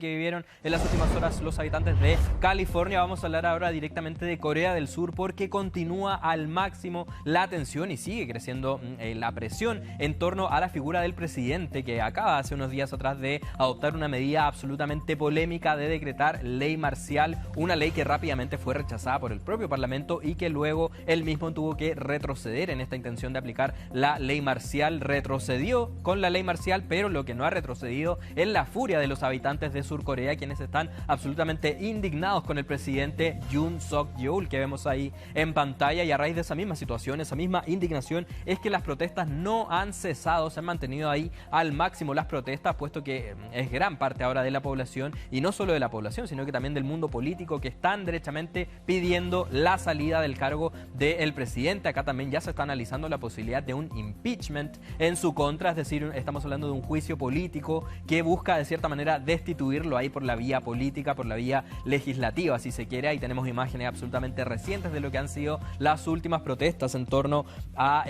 que vivieron en las últimas horas los habitantes de California. Vamos a hablar ahora directamente de Corea del Sur porque continúa al máximo la tensión y sigue creciendo la presión en torno a la figura del presidente, que acaba hace unos días atrás de adoptar una medida absolutamente polémica de decretar ley marcial, una ley que rápidamente fue rechazada por el propio Parlamento y que luego él mismo tuvo que retroceder en esta intención de aplicar la ley marcial. Retrocedió con la ley marcial, pero lo que no ha retrocedido es la furia de los habitantes de Surcorea, quienes están absolutamente indignados con el presidente Yoon Suk-yeol, que vemos ahí en pantalla, y a raíz de esa misma situación, esa misma indignación, es que las protestas no han cesado, se han mantenido ahí al máximo las protestas, puesto que es gran parte ahora de la población, y no solo de la población, sino que también del mundo político, que están derechamente pidiendo la salida del cargo del presidente. Acá también ya se está analizando la posibilidad de un impeachment en su contra, es decir, estamos hablando de un juicio político que busca de cierta manera destituirlo ahí por la vía política, por la vía legislativa, si se quiere. Ahí tenemos imágenes absolutamente recientes de lo que han sido las últimas protestas en torno a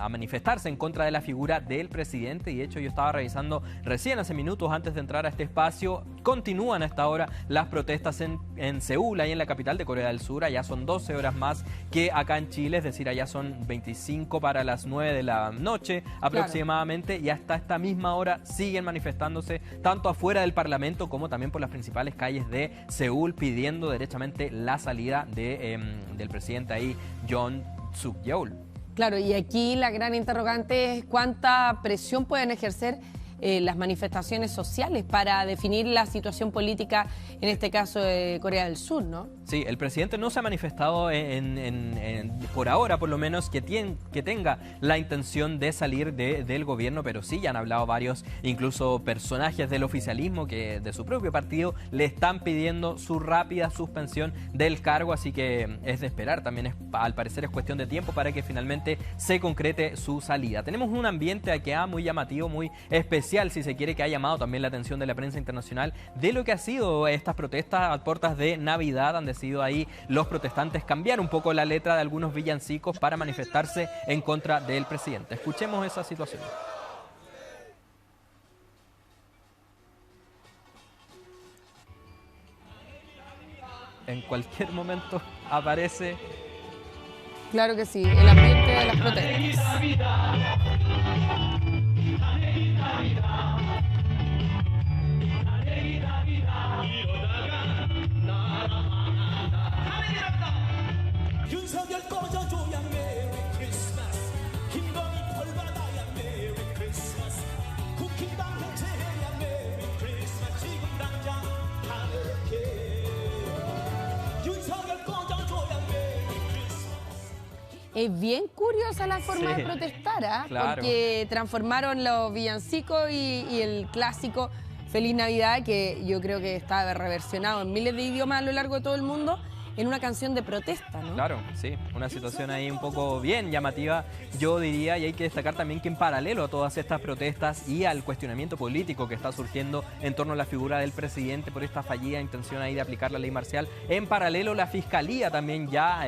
manifestarse en contra de la figura del presidente. Y de hecho yo estaba revisando recién hace minutos antes de entrar a este espacio, continúan a esta hora las protestas en Seúl, ahí en la capital de Corea del Sur. Allá son 12 horas más que acá en Chile, es decir, allá son 25 para las 9 de la noche aproximadamente, claro. Y hasta esta misma hora siguen manifestándose tanto afuera del Parlamento como también por las principales calles de Seúl, pidiendo derechamente la salida del presidente ahí, Yoon Suk-yeol. Claro, y aquí la gran interrogante es cuánta presión pueden ejercer las manifestaciones sociales para definir la situación política, en este caso de Corea del Sur, ¿no? Sí, el presidente no se ha manifestado por ahora, por lo menos, que tenga la intención de salir del gobierno, pero sí, ya han hablado varios, incluso personajes del oficialismo, que de su propio partido le están pidiendo su rápida suspensión del cargo, así que es de esperar, también al parecer es cuestión de tiempo para que finalmente se concrete su salida. Tenemos un ambiente aquí muy llamativo, muy especial, si se quiere, que ha llamado también la atención de la prensa internacional de lo que ha sido estas protestas a puertas de Navidad. Han decidido ahí los protestantes cambiar un poco la letra de algunos villancicos para manifestarse en contra del presidente. Escuchemos esa situación. En cualquier momento aparece... Claro que sí, el ambiente de las protestas. Es bien curiosa la forma de protestar, ¿eh? Claro. Porque transformaron los villancicos y el clásico Feliz Navidad, que yo creo que está reversionado en miles de idiomas a lo largo de todo el mundo, en una canción de protesta, ¿no? Claro, sí, una situación ahí un poco bien llamativa, yo diría, y hay que destacar también que en paralelo a todas estas protestas y al cuestionamiento político que está surgiendo en torno a la figura del presidente por esta fallida intención ahí de aplicar la ley marcial, en paralelo la Fiscalía también ya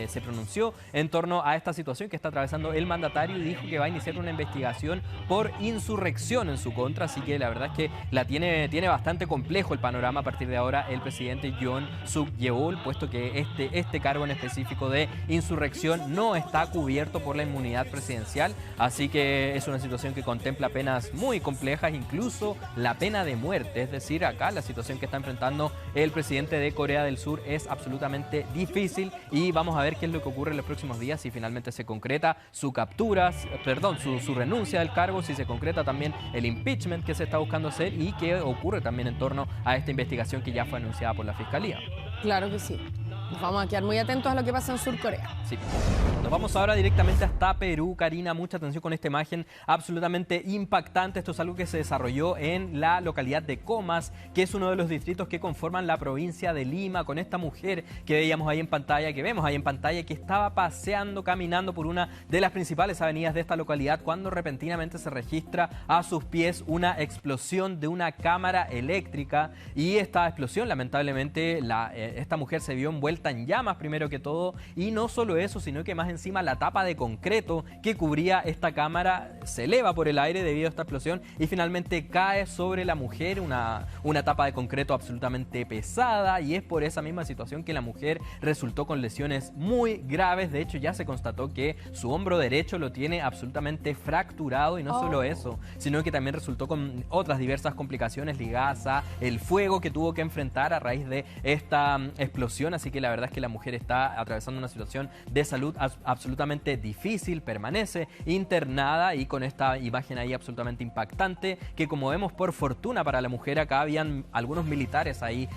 se pronunció en torno a esta situación que está atravesando el mandatario y dijo que va a iniciar una investigación por insurrección en su contra, así que la verdad es que tiene bastante complejo el panorama a partir de ahora el presidente Yoon Suk-yeol, puesto que este cargo en específico de insurrección no está cubierto por la inmunidad presidencial, así que es una situación que contempla penas muy complejas, incluso la pena de muerte. Es decir, acá la situación que está enfrentando el presidente de Corea del Sur es absolutamente difícil y vamos a ver qué es lo que ocurre en los próximos días, si finalmente se concreta su renuncia del cargo, si se concreta también el impeachment que se está buscando hacer y qué ocurre también en torno a esta investigación que ya fue anunciada por la Fiscalía. Claro que sí. Nos vamos a quedar muy atentos a lo que pasa en Surcorea. Sí. Nos vamos ahora directamente hasta Perú. Karina, mucha atención con esta imagen absolutamente impactante. Esto es algo que se desarrolló en la localidad de Comas, que es uno de los distritos que conforman la provincia de Lima, con esta mujer que vemos ahí en pantalla, que estaba paseando, caminando por una de las principales avenidas de esta localidad, cuando repentinamente se registra a sus pies una explosión de una cámara eléctrica. Y esta explosión, lamentablemente, esta mujer se vio envuelta vuelta en llamas primero que todo, y no solo eso, sino que más encima la tapa de concreto que cubría esta cámara se eleva por el aire debido a esta explosión y finalmente cae sobre la mujer, una tapa de concreto absolutamente pesada, y es por esa misma situación que la mujer resultó con lesiones muy graves. De hecho, ya se constató que su hombro derecho lo tiene absolutamente fracturado, y no solo eso, sino que también resultó con otras diversas complicaciones ligadas a el fuego que tuvo que enfrentar a raíz de esta explosión. Así que la verdad es que la mujer está atravesando una situación de salud absolutamente difícil, permanece internada, y con esta imagen ahí absolutamente impactante, que como vemos, por fortuna para la mujer, acá habían algunos militares ahí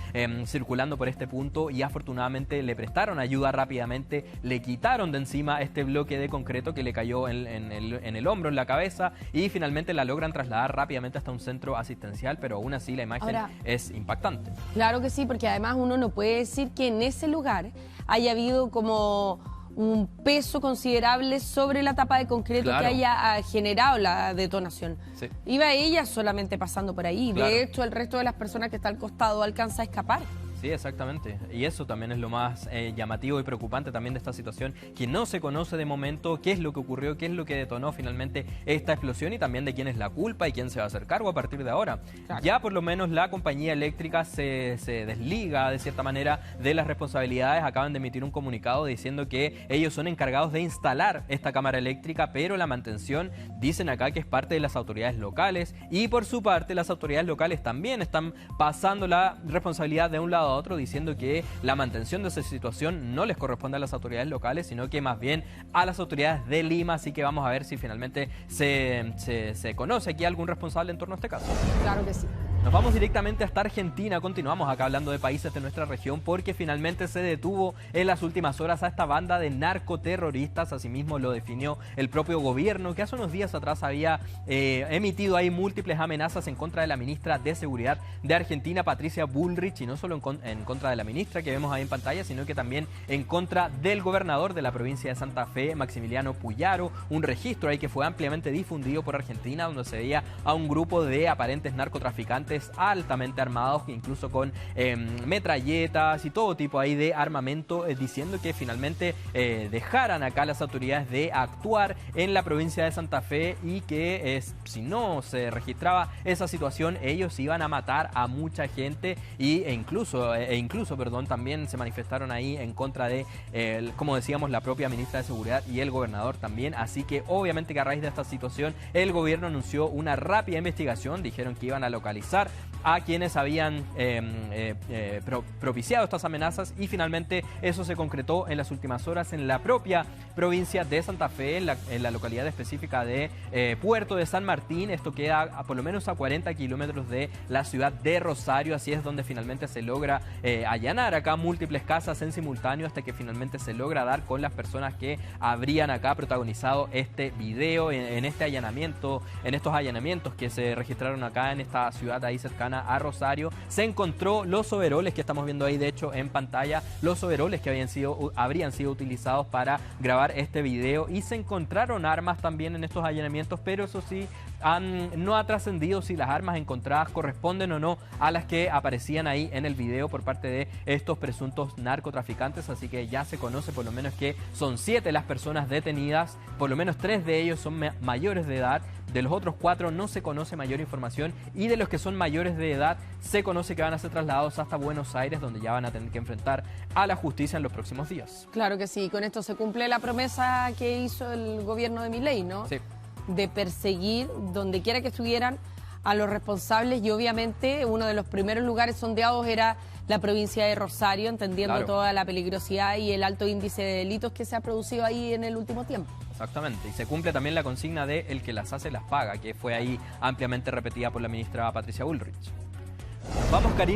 circulando por este punto, y afortunadamente le prestaron ayuda rápidamente, le quitaron de encima este bloque de concreto que le cayó en el hombro, en la cabeza, y finalmente la logran trasladar rápidamente hasta un centro asistencial, pero aún así la imagen es impactante. Claro que sí, porque además uno no puede decir que en ese lugar haya habido como un peso considerable sobre la tapa de concreto que haya generado la detonación. Sí. Iba ella solamente pasando por ahí. Claro. De hecho, el resto de las personas que está al costado alcanza a escapar. Sí, exactamente. Y eso también es lo más llamativo y preocupante también de esta situación, que no se conoce de momento qué es lo que ocurrió, qué es lo que detonó finalmente esta explosión, y también de quién es la culpa y quién se va a hacer cargo a partir de ahora. Claro. Ya por lo menos la compañía eléctrica se desliga de cierta manera de las responsabilidades. Acaban de emitir un comunicado diciendo que ellos son encargados de instalar esta cámara eléctrica, pero la mantención dicen acá que es parte de las autoridades locales, y por su parte las autoridades locales también están pasando la responsabilidad de un lado a otro, diciendo que la mantención de esa situación no les corresponde a las autoridades locales, sino que más bien a las autoridades de Lima. Así que vamos a ver si finalmente se conoce aquí algún responsable en torno a este caso. Claro que sí. Nos vamos directamente hasta Argentina. Continuamos acá hablando de países de nuestra región, porque finalmente se detuvo en las últimas horas a esta banda de narcoterroristas. Asimismo lo definió el propio gobierno, que hace unos días atrás había emitido ahí múltiples amenazas en contra de la ministra de Seguridad de Argentina, Patricia Bullrich, y no solo en contra de la ministra que vemos ahí en pantalla, sino que también en contra del gobernador de la provincia de Santa Fe, Maximiliano Puyaro. Un registro ahí que fue ampliamente difundido por Argentina, donde se veía a un grupo de aparentes narcotraficantes altamente armados, incluso con metralletas y todo tipo ahí de armamento, diciendo que finalmente dejaran acá las autoridades de actuar en la provincia de Santa Fe, y que si no se registraba esa situación, ellos iban a matar a mucha gente, e incluso también se manifestaron ahí en contra de, como decíamos, la propia ministra de Seguridad y el gobernador también. Así que obviamente que a raíz de esta situación el gobierno anunció una rápida investigación. Dijeron que iban a localizar a quienes habían propiciado estas amenazas, y finalmente eso se concretó en las últimas horas en la propia provincia de Santa Fe, en la localidad específica de Puerto de San Martín. Esto queda por lo menos a 40 kilómetros de la ciudad de Rosario. Así es donde finalmente se logra allanar acá múltiples casas en simultáneo, hasta que finalmente se logra dar con las personas que habrían acá protagonizado este video. En estos allanamientos que se registraron acá en esta ciudad ahí cercana a Rosario, se encontró los overoles que estamos viendo ahí, de hecho en pantalla, los overoles que habrían sido utilizados para grabar este video, y se encontraron armas también en estos allanamientos, pero eso sí, no ha trascendido si las armas encontradas corresponden o no a las que aparecían ahí en el video por parte de estos presuntos narcotraficantes. Así que ya se conoce por lo menos que son 7 las personas detenidas, por lo menos 3 de ellos son mayores de edad. De los otros 4 no se conoce mayor información, y de los que son mayores de edad se conoce que van a ser trasladados hasta Buenos Aires, donde ya van a tener que enfrentar a la justicia en los próximos días. Claro que sí, con esto se cumple la promesa que hizo el gobierno de Milei, ¿no? Sí. De perseguir donde quiera que estuvieran a los responsables, y obviamente uno de los primeros lugares sondeados era la provincia de Rosario, entendiendo toda la peligrosidad y el alto índice de delitos que se ha producido ahí en el último tiempo. Exactamente, y se cumple también la consigna de el que las hace las paga, que fue ahí ampliamente repetida por la ministra Patricia Bullrich. Vamos, Karina.